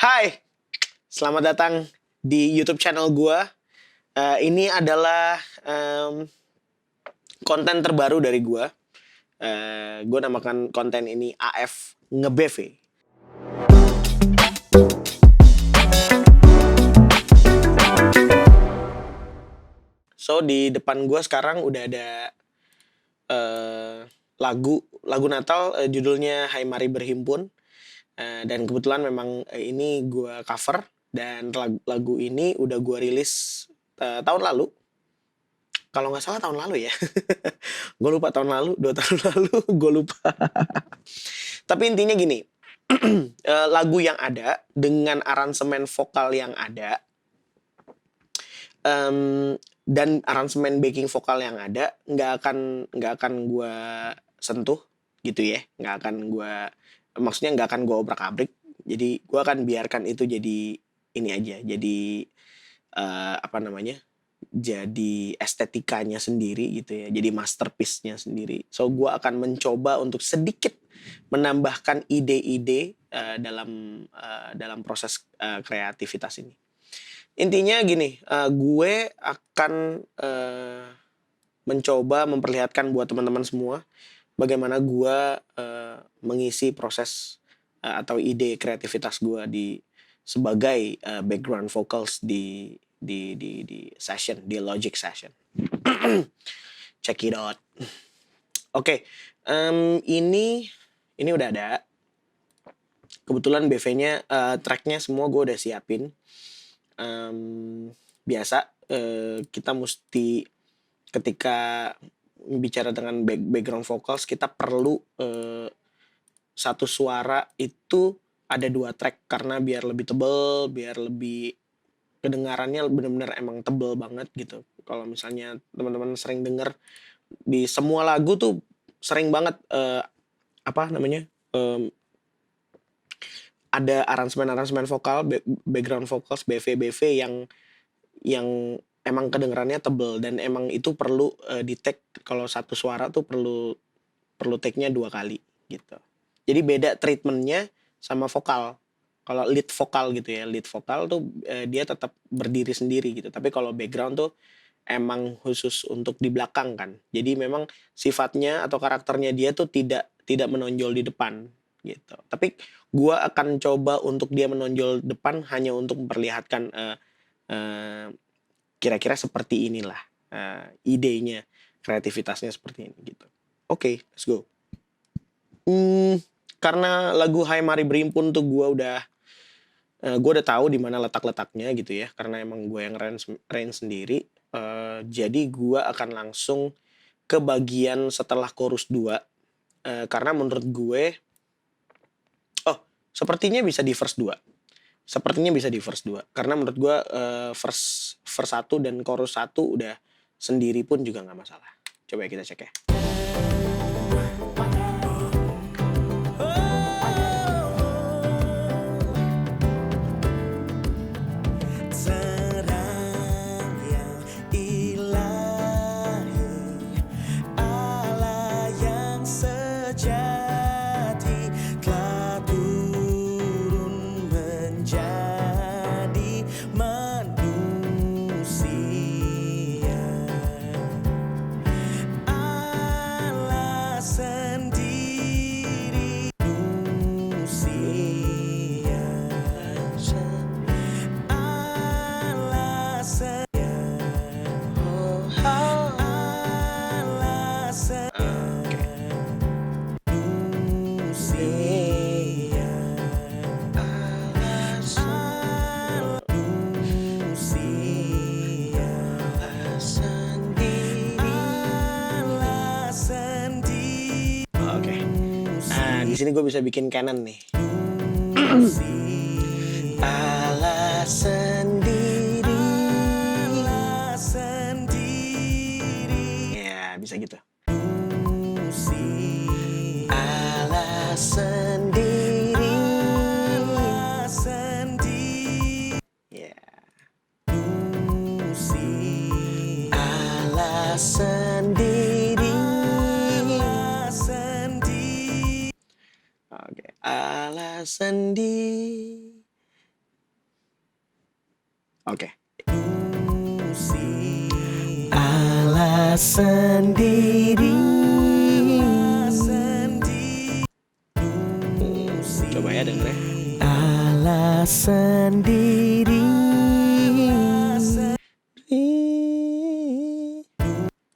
Hai, selamat datang di YouTube channel gua. Ini adalah konten terbaru dari gua. Gua namakan konten ini AF Ngebeve. So di depan gua sekarang udah ada eh, lagu Natal, judulnya Hai Mari Berhimpun. Dan kebetulan memang ini gua cover dan lagu ini udah gua rilis tahun lalu. Kalau nggak salah tahun lalu ya. Gue lupa tahun lalu, 2 tahun lalu, gue lupa. Tapi intinya gini, lagu yang ada dengan aransemen vokal yang ada, dan aransemen backing vokal yang ada, nggak akan gue sentuh gitu ya, maksudnya nggak akan gue obrak-abrik. Jadi gue akan biarkan itu jadi ini aja, jadi apa namanya? Jadi estetikanya sendiri gitu ya, jadi masterpiece-nya sendiri. So gue akan mencoba untuk sedikit menambahkan ide-ide dalam proses kreativitas ini. Intinya gini, gue akan mencoba memperlihatkan buat teman-teman semua bagaimana gue mengisi proses atau ide kreativitas gue sebagai background vocals di session, di Logic session. Check it out. Oke, ini udah ada. Kebetulan BV-nya, tracknya semua gue udah siapin. Biasa kita mesti ketika bicara dengan background vocals, kita perlu satu suara itu ada 2 track karena biar lebih tebel, biar lebih kedengarannya benar-benar emang tebel banget gitu. Kalau misalnya teman-teman sering denger di semua lagu tuh sering banget ada aransemen vokal, background vocals, BV yang emang kedengarannya tebel dan emang itu perlu di take. Kalau satu suara tuh perlu take-nya 2 kali gitu. Jadi beda treatmentnya sama vokal. Kalau lead vokal gitu ya, lead vokal tuh dia tetap berdiri sendiri gitu. Tapi kalau background tuh emang khusus untuk di belakang kan. Jadi memang sifatnya atau karakternya dia tuh tidak menonjol di depan gitu. Tapi gua akan coba untuk dia menonjol depan hanya untuk memperlihatkan kira-kira seperti inilah idenya, kreativitasnya seperti ini gitu. Oke, let's go. Karena lagu Hai Mari Berhimpun tuh gue udah tahu di mana letak-letaknya gitu ya, karena emang gue yang range sendiri. Jadi gue akan langsung ke bagian setelah chorus 2, karena menurut gue sepertinya bisa di verse 2. Karena menurut gue verse 1 dan chorus 1 udah sendiri pun juga nggak masalah. Coba ya kita cek ya. Di sini gue bisa bikin canon nih. Alas sendiri. Ya, bisa gitu. Alas sendiri. Ya. Alas sendiri. Alas sendiri, Oke. Alas sendiri. Coba ya denger ya. Alas sendiri.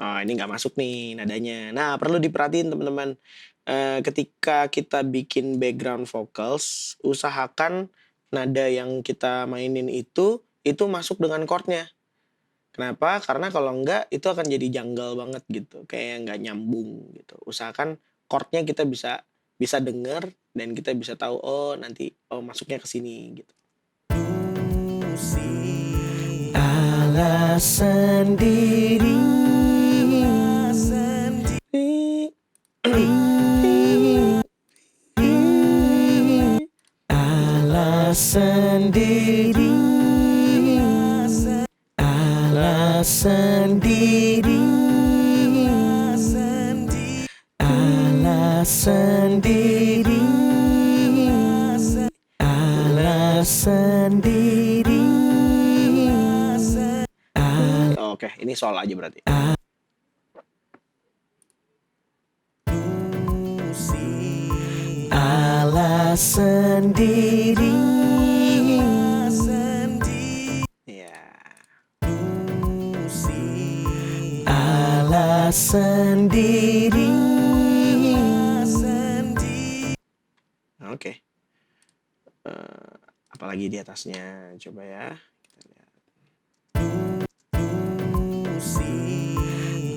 Oh, ini nggak masuk nih nadanya. Nah, perlu diperhatiin teman-teman. Ketika kita bikin background vocals, usahakan nada yang kita mainin itu masuk dengan chordnya. Kenapa? Karena kalau enggak itu akan jadi janggal banget gitu, kayak nggak nyambung gitu. Usahakan chordnya kita bisa denger dan kita bisa tahu oh nanti masuknya ke sini gitu. Alas sendiri. Alas sendiri. Alas sendiri. Alas sendiri. Alas sendiri. Oke, ini soal aja berarti. Alas sendiri. Ya. Alas sendiri. Oke. Apalagi di atasnya, coba ya. Kita lihat.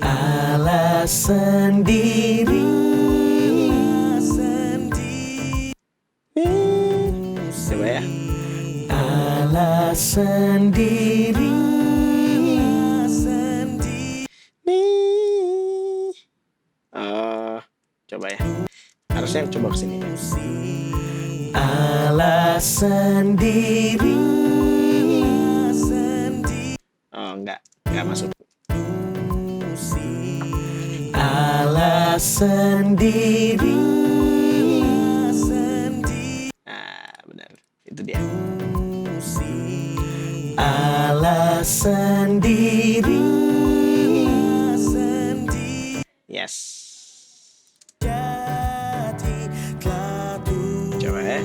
Alas sendiri. Coba ya. Alas sendiri. Coba ya. Harusnya coba kesini. Alas sendiri. Oh, enggak masuk. Alas sendiri. Benar. Itu dia. Alas sendiri. Yes. Coba ya.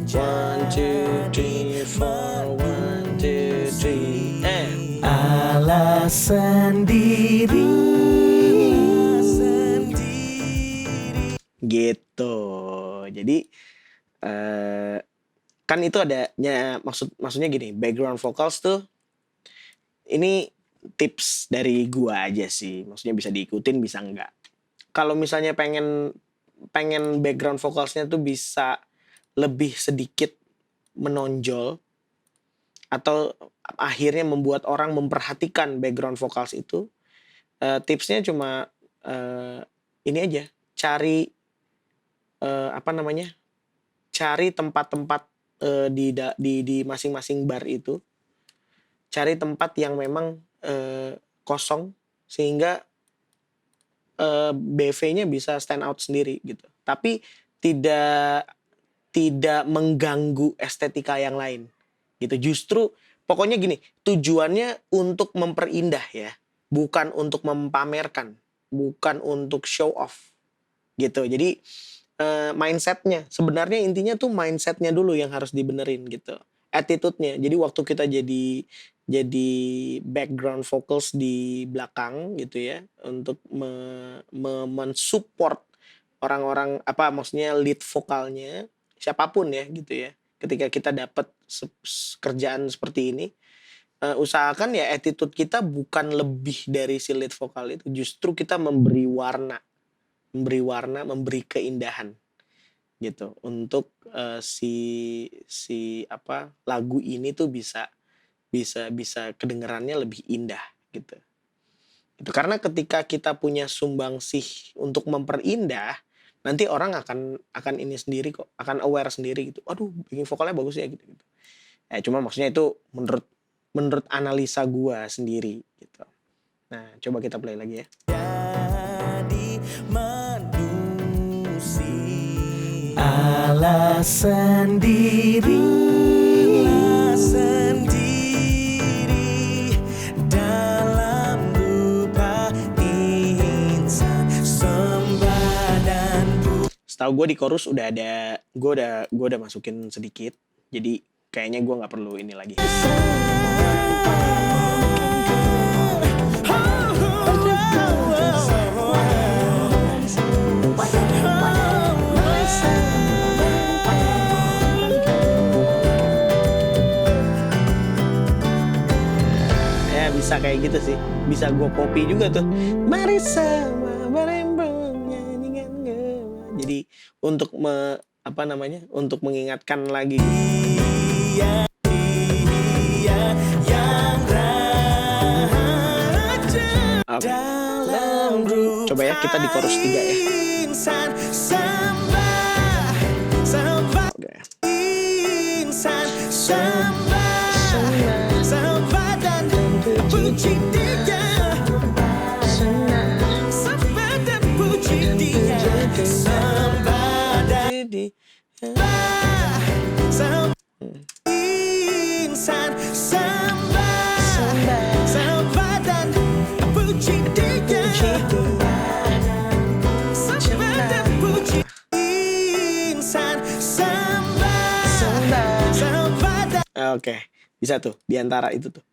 1, 2, 3, 4. 1, 2, 3 and alas sendiri. Gitu. Jadi kan itu adanya maksudnya gini, background vocals tuh ini tips dari gua aja sih. Maksudnya bisa diikutin bisa enggak. Kalau misalnya pengen background vocalsnya tuh bisa lebih sedikit menonjol atau akhirnya membuat orang memperhatikan background vocals itu, tipsnya cuma ini aja, cari cari tempat-tempat di masing-masing bar itu, cari tempat yang memang kosong sehingga BV-nya bisa stand out sendiri gitu. Tapi tidak mengganggu estetika yang lain gitu. Justru pokoknya gini, tujuannya untuk memperindah ya, bukan untuk mempamerkan, bukan untuk show off gitu. Jadi mindsetnya sebenarnya intinya tuh mindsetnya dulu yang harus dibenerin gitu, attitude-nya. Jadi waktu kita jadi background vocals di belakang gitu ya, untuk mensupport orang-orang maksudnya lead vokalnya siapapun ya gitu ya. Ketika kita dapat kerjaan seperti ini, usahakan ya attitude kita bukan lebih dari si lead vokal itu, justru kita memberi warna, memberi keindahan gitu untuk lagu ini tuh bisa kedengerannya lebih indah gitu. Itu karena ketika kita punya sumbangsih untuk memperindah, nanti orang akan ini sendiri kok, akan aware sendiri gitu. Aduh, bikin vokalnya bagus ya gitu. Cuma maksudnya itu menurut analisa gua sendiri gitu. Nah, coba kita play lagi ya. Jadi manusia alas sendiri. Kalau gue di chorus udah ada, gue udah masukin sedikit, jadi kayaknya gue nggak perlu ini lagi. Ya bisa kayak gitu sih, bisa gue copy juga tuh. Mari sama berembang nyanyikan gema. Jadi untuk untuk mengingatkan lagi. Oke. Coba ya kita di chorus 3 ya. Oke, bisa tuh di antara itu tuh.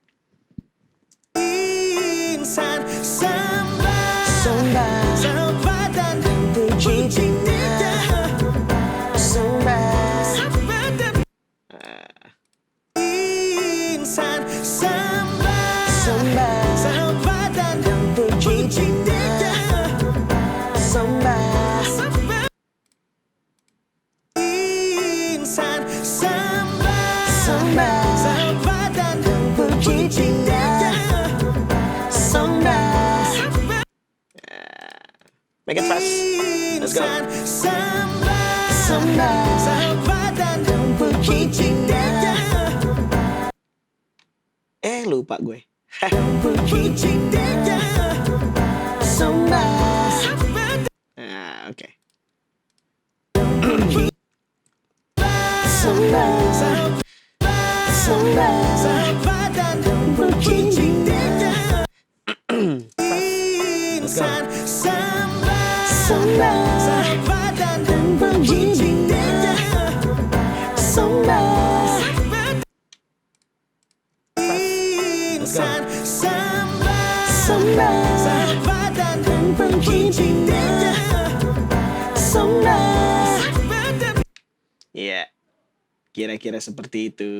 Make it fast. Let's go. Lupa gue. Oke. Iya, kira-kira seperti itu.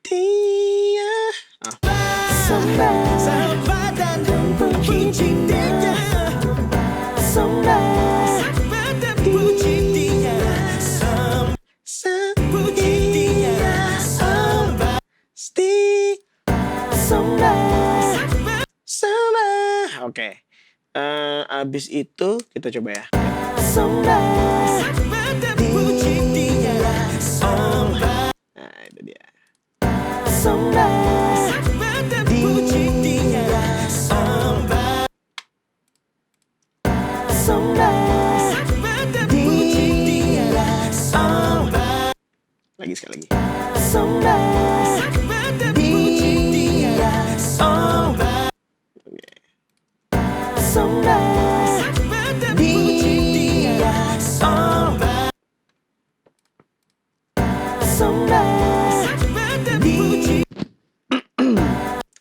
Dia. Oke. Abis itu kita coba ya. Nah, itu dia. Lagi sekali lagi.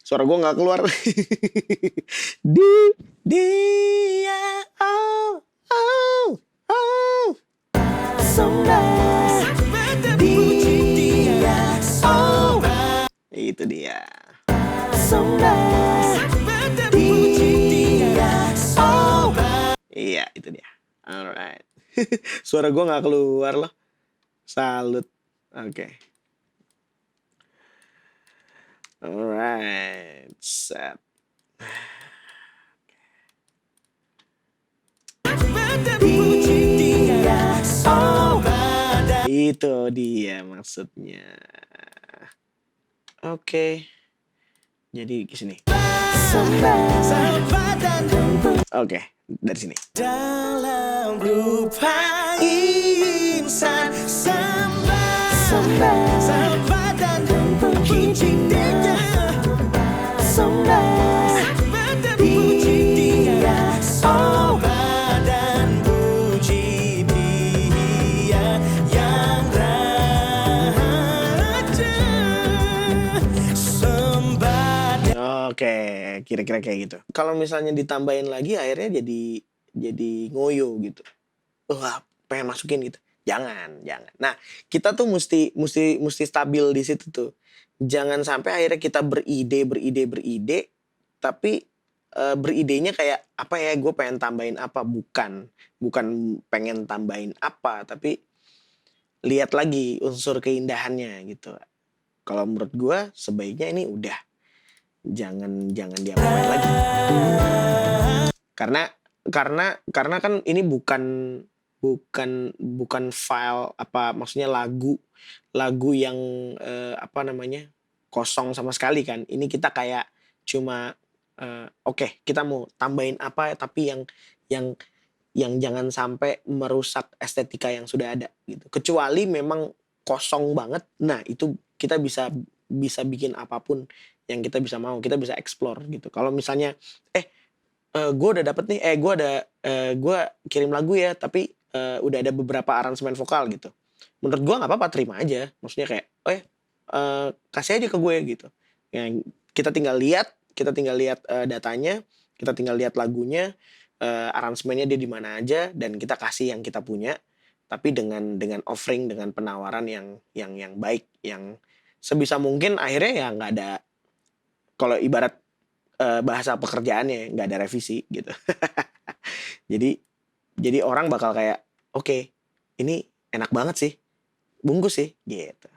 Suara gue nggak keluar. Dia, oh, oh, oh. Itu dia. Iya, itu dia. Alright. Suara gue nggak keluar loh. Salut. Oke. Alright, set. Itu dia maksudnya. Oke. Jadi ke sini. Oke, dari sini. Dalam rupa insan samba dan puji dia. Samba puji dia. kira-kira kayak gitu. Kalau misalnya ditambahin lagi akhirnya jadi ngoyo gitu. Wah, pengen masukin gitu. Jangan. Nah, kita tuh mesti stabil di situ tuh. Jangan sampai akhirnya kita beride, tapi beridenya kayak apa ya? Gue pengen tambahin apa? Bukan pengen tambahin apa, tapi lihat lagi unsur keindahannya gitu. Kalau menurut gue sebaiknya ini udah jangan diapa-apain lagi. Karena kan ini bukan file apa maksudnya lagu yang apa namanya kosong sama sekali kan. Ini kita kayak cuma oke, kita mau tambahin apa tapi yang jangan sampai merusak estetika yang sudah ada gitu. Kecuali memang kosong banget. Nah, itu kita bisa bikin apapun yang kita bisa mau. Kita bisa explore gitu. Kalau misalnya gue udah dapet nih, gue kirim lagu ya, tapi udah ada beberapa aransemen vokal gitu. Menurut gue nggak apa-apa, terima aja. Maksudnya kayak, kasih aja ke gue gitu. Yang kita tinggal lihat datanya, kita tinggal lihat lagunya, aransemennya dia di mana aja, dan kita kasih yang kita punya. Tapi dengan offering, dengan penawaran yang baik, yang sebisa mungkin akhirnya ya nggak ada. Kalau ibarat bahasa pekerjaannya nggak ada revisi gitu. jadi orang bakal kayak oke, ini enak banget sih, bungkus sih gitu.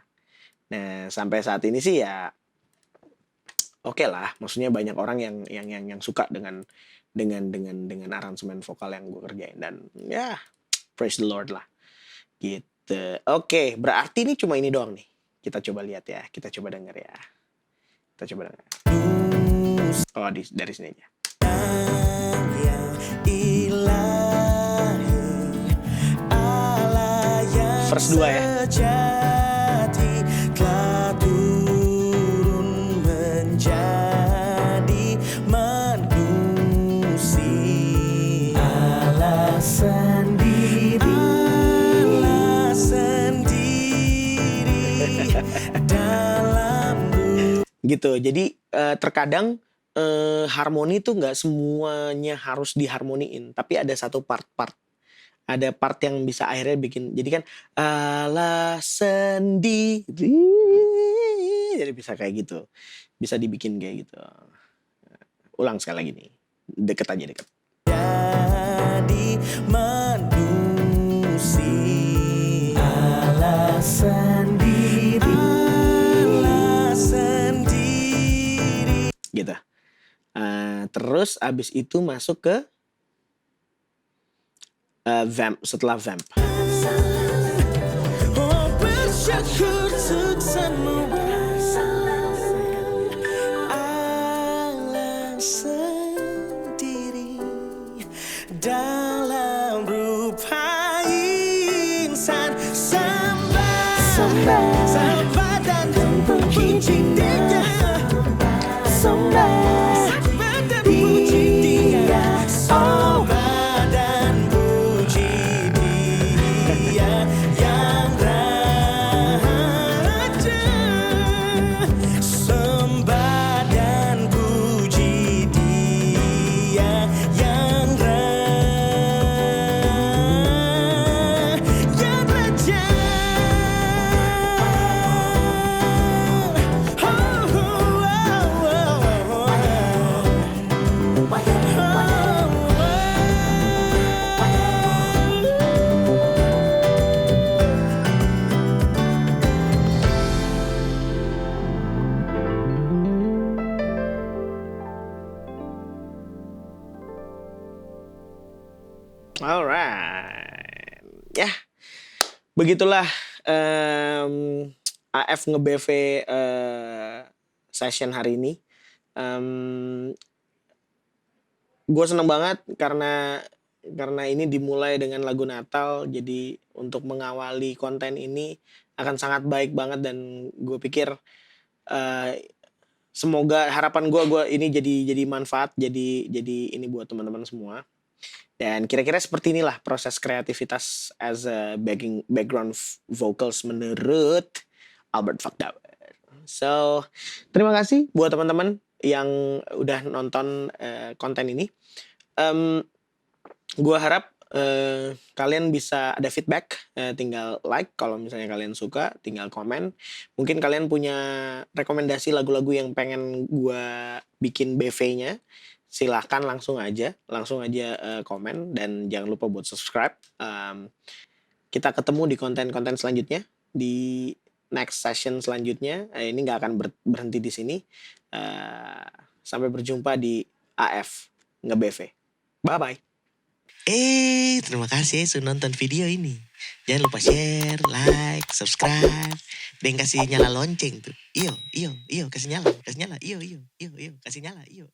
Nah sampai saat ini sih ya oke lah, maksudnya banyak orang yang suka dengan aransemen vokal yang gue kerjain, dan ya praise the Lord lah gitu. Oke, berarti ini cuma ini doang nih. Kita coba lihat ya, kita coba denger ya. Kita coba denger. Oh, dari sini aja. Verse 2 ya. Gitu. Jadi terkadang harmoni tuh nggak semuanya harus diharmoniin, tapi ada satu part ada part yang bisa akhirnya bikin, jadi kan ala sendiri, jadi bisa kayak gitu, bisa dibikin kayak gitu. Ulang sekali lagi nih, deket aja. Jadi manusia ala sendiri, gitu. Terus abis itu masuk ke vamp, setelah vamp. Oh, bersyukur untuk semua Allah sendiri dalam rupa insan, sembah dan puji Dia, sembah dan puji Dia, sembah dan puji Dia yang raja, sembah dan puji Dia yang raja. Alright, ya begitulah AF nge-BV session hari ini. Gue seneng banget karena ini dimulai dengan lagu Natal, jadi untuk mengawali konten ini akan sangat baik banget, dan gue pikir semoga harapan gue ini jadi manfaat, jadi ini buat teman-teman semua. Dan kira-kira seperti inilah proses kreativitas as a background vocals menurut Albert Fakdawer. So, terima kasih buat teman-teman yang udah nonton konten ini. Gua harap kalian bisa ada feedback, tinggal like kalau misalnya kalian suka, tinggal komen. Mungkin kalian punya rekomendasi lagu-lagu yang pengen gua bikin BV-nya, silahkan langsung aja komen dan jangan lupa buat subscribe. Kita ketemu di konten-konten selanjutnya, di next session selanjutnya. Ini nggak akan berhenti di sini. Sampai berjumpa di AF nge-BV. Bye-bye. Terima kasih sudah nonton video ini. Jangan lupa share, like, subscribe, dan kasih nyala lonceng tuh. Iyo, kasih nyala, iyo, kasih nyala, iyo.